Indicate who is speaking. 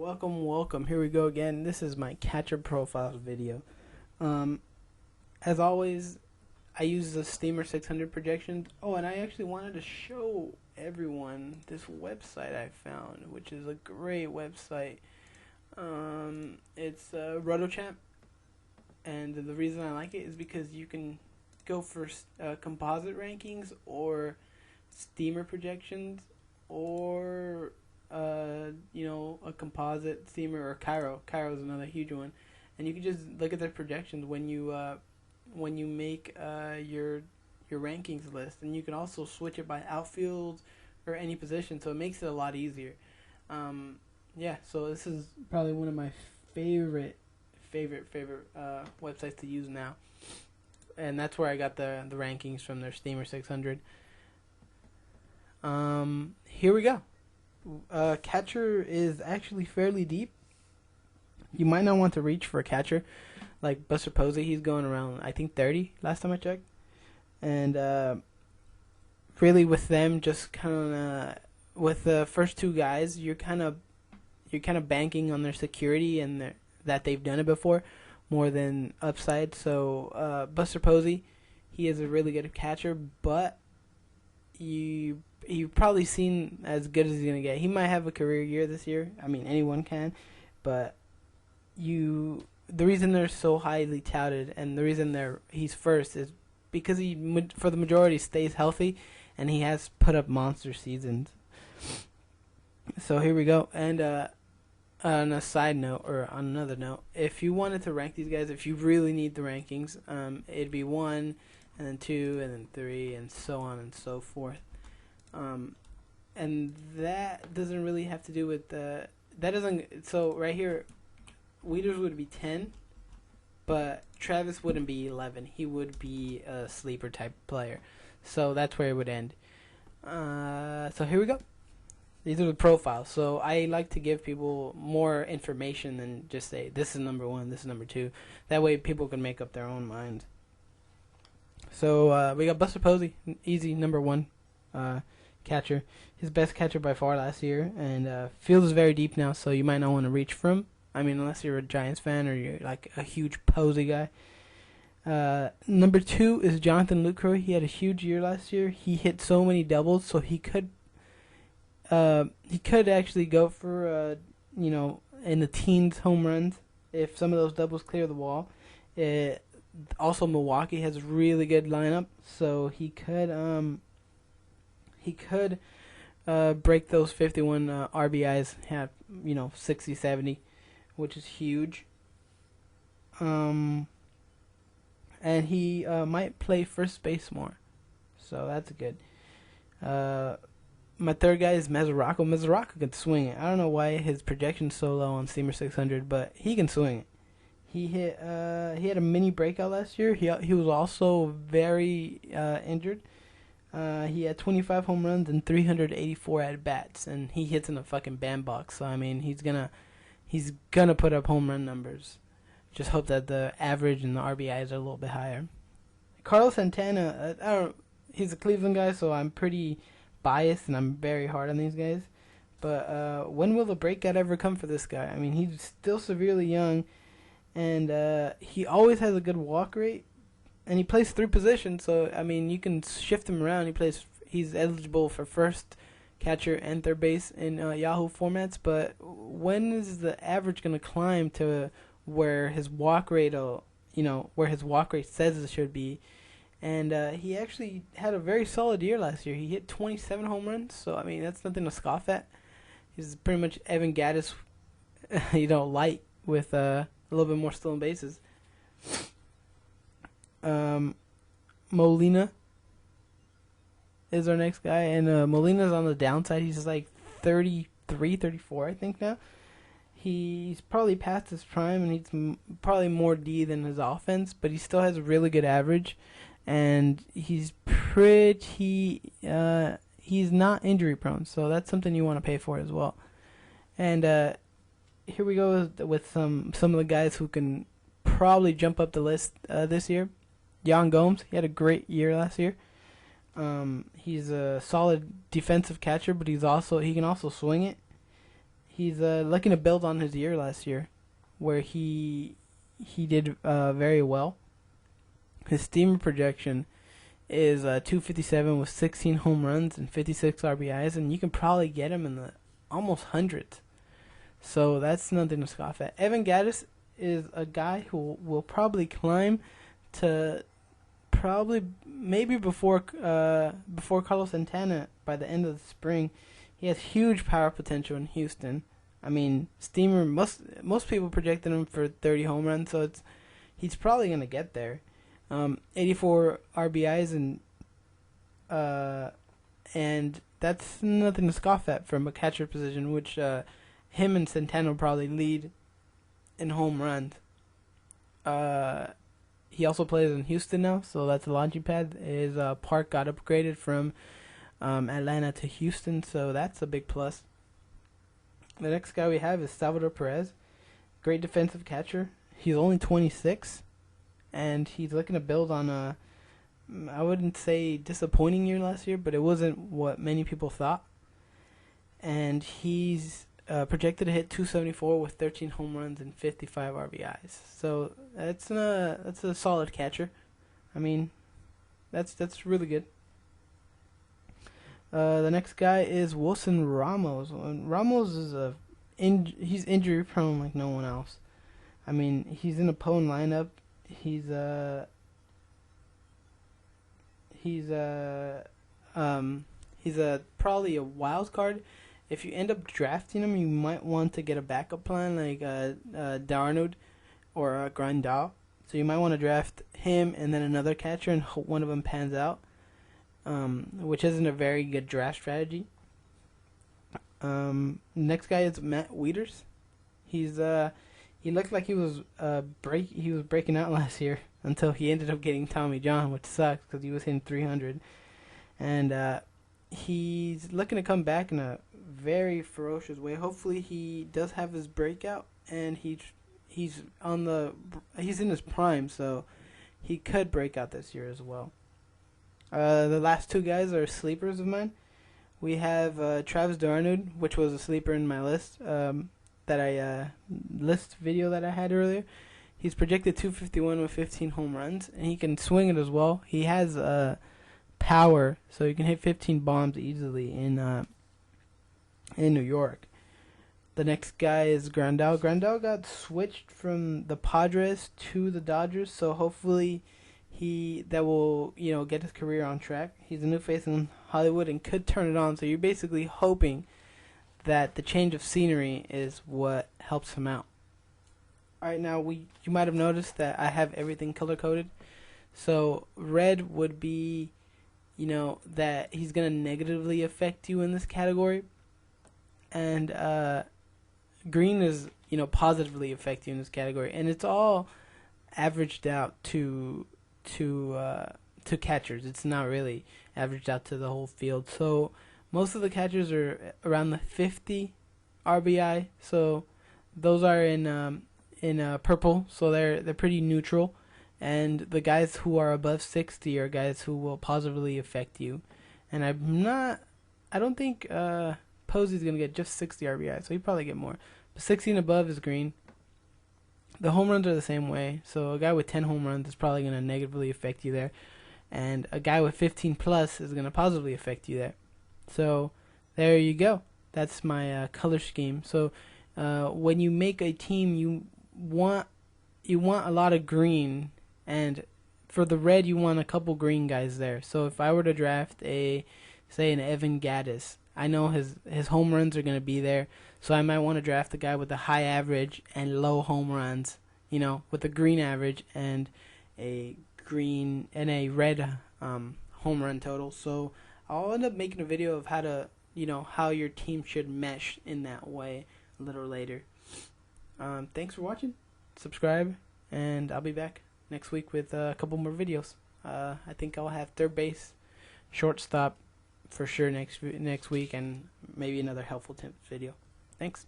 Speaker 1: welcome. Here we go again. This is my catcher profiles video. Um, as always, I use the Steamer 600 projections. Oh, and I actually wanted to show everyone this website I found, which is a great website. It's RotoChamp, and the reason I like it is because you can go for composite rankings or Steamer projections or a composite Steamer or Cairo. Cairo is another huge one, and you can just look at their projections when you make your rankings list, and you can also switch it by outfield or any position, so it makes it a lot easier. Yeah, so this is probably one of my favorite websites to use now, and that's where I got the rankings from their Steamer 600. Here we go. Catcher is actually fairly deep. You might not want to reach for a catcher like Buster Posey. He's going around, I think, 30 last time I checked. And really with them, just kind of with the first two guys, you're kind of banking on their security and that they've done it before more than upside. So Buster Posey, he is a really good catcher, but you've probably seen as good as he's gonna get. He might have a career year this year. I mean, anyone can, but the reason they're so highly touted and the reason he's first is because he, for the majority, stays healthy, and he has put up monster seasons. So here we go. And on a side note, or on another note, if you wanted to rank these guys, if you really need the rankings, it'd be 1, and then 2, and then 3, and so on and so forth. And that doesn't really have to do with so right here, Wieters would be 10, but Travis wouldn't be 11. He would be a sleeper type player. So that's where it would end. So here we go. These are the profiles. So I like to give people more information than just say, this is number 1, this is number 2. That way people can make up their own minds. So we got Buster Posey, easy, number 1 catcher. His best catcher by far last year. And field is very deep now, so you might not want to reach for him. I mean, unless you're a Giants fan or you're like a huge Posey guy. Number 2 is Jonathan Lucroy. He had a huge year last year. He hit so many doubles, so he could actually go for in the teens home runs if some of those doubles clear the wall. Also, Milwaukee has a really good lineup, so he could break those 51 RBIs, have 60, 70, which is huge. And he might play first base more, so that's good. My third guy is Mesoraco. Mesoraco can swing it. I don't know why his projection's so low on Steamer 600, but he can swing it. He had a mini breakout last year. He was also very injured. He had 25 home runs and 384 at bats, and he hits in a fucking bandbox. So I mean, he's gonna put up home run numbers. Just hope that the average and the RBIs are a little bit higher. Carlos Santana, he's a Cleveland guy, so I'm pretty biased and I'm very hard on these guys. But when will the breakout ever come for this guy? I mean, he's still severely young, and he always has a good walk rate, and he plays 3 positions. So I mean, you can shift him around. He's eligible for first, catcher, and third base in Yahoo formats. But when is the average going to climb to where his walk rate says it should be? And he actually had a very solid year last year. He hit 27 home runs, so I mean, that's nothing to scoff at. He's pretty much Evan Gattis, light with a little bit more stolen bases. Molina is our next guy, and Molina's on the downside. He's like 33, 34, I think now. He's probably past his prime, and he's probably more D than his offense, but he still has a really good average, and he's he's not injury prone, so that's something you want to pay for as well. And here we go with some of the guys who can probably jump up the list this year. Yan Gomes, he had a great year last year. He's a solid defensive catcher, but he can also swing it. He's looking to build on his year last year, where he did very well. His steamer projection is 257 with 16 home runs and 56 RBIs, and you can probably get him in the almost hundreds. So that's nothing to scoff at. Evan Gattis is a guy who will probably climb to probably maybe before Carlos Santana by the end of the spring. He has huge power potential in Houston. I mean, Steamer most people projected him for 30 home runs, so he's probably gonna get there. 84 RBIs and that's nothing to scoff at from a catcher position, which him and Santana will probably lead in home runs. He also plays in Houston now, so that's a launching pad. His park got upgraded from Atlanta to Houston, so that's a big plus. The next guy we have is Salvador Perez, great defensive catcher. He's only 26, and he's looking to build on I wouldn't say disappointing year last year, but it wasn't what many people thought. And he's projected to hit 274 with 13 home runs and 55 RBIs. So that's a solid catcher. I mean, that's really good. The next guy is Wilson Ramos. Ramos is he's injury prone like no one else. I mean, he's in a Pone lineup. He's probably a wild card. If you end up drafting him, you might want to get a backup plan like Darnold or Grandal. So you might want to draft him and then another catcher and hope one of them pans out, which isn't a very good draft strategy. Next guy is Matt Wieters. He looked like he was breaking out last year until he ended up getting Tommy John, which sucks because he was hitting 300. And he's looking to come back in a very ferocious way. Hopefully he does have his breakout, and he's in his prime, so he could break out this year as well. The last two guys are sleepers of mine. We have Travis Darnold, which was a sleeper in my list list video that I had earlier. He's projected 251 with 15 home runs, and he can swing it as well. He has power, so he can hit 15 bombs easily in New York. The next guy is Grandal. Grandal got switched from the Padres to the Dodgers, so hopefully that will get his career on track. He's a new face in Hollywood and could turn it on. So you're basically hoping that the change of scenery is what helps him out. All right, now you might have noticed that I have everything color coded. So red would be, that he's gonna negatively affect you in this category, and green is positively affect you in this category, and it's all averaged out to catchers. It's not really averaged out to the whole field. So most of the catchers are around the 50 RBI. So those are in purple. So they're pretty neutral. And the guys who are above 60 are guys who will positively affect you. And I don't think Posey's gonna get just 60 RBI. So he'd probably get more. But 60 and above is green. The home runs are the same way. So a guy with 10 home runs is probably going to negatively affect you there. And a guy with 15 plus is going to positively affect you there. So there you go. That's my color scheme. So when you make a team, you want a lot of green. And for the red, you want a couple green guys there. So if I were to draft an Evan Gattis, I know his home runs are going to be there. So I might want to draft a guy with a high average and low home runs, with a green average and a red home run total. So I'll end up making a video of how your team should mesh in that way a little later. Thanks for watching. Subscribe, and I'll be back next week with a couple more videos. I think I'll have third base, shortstop for sure next week, and maybe another helpful tips video. Thanks.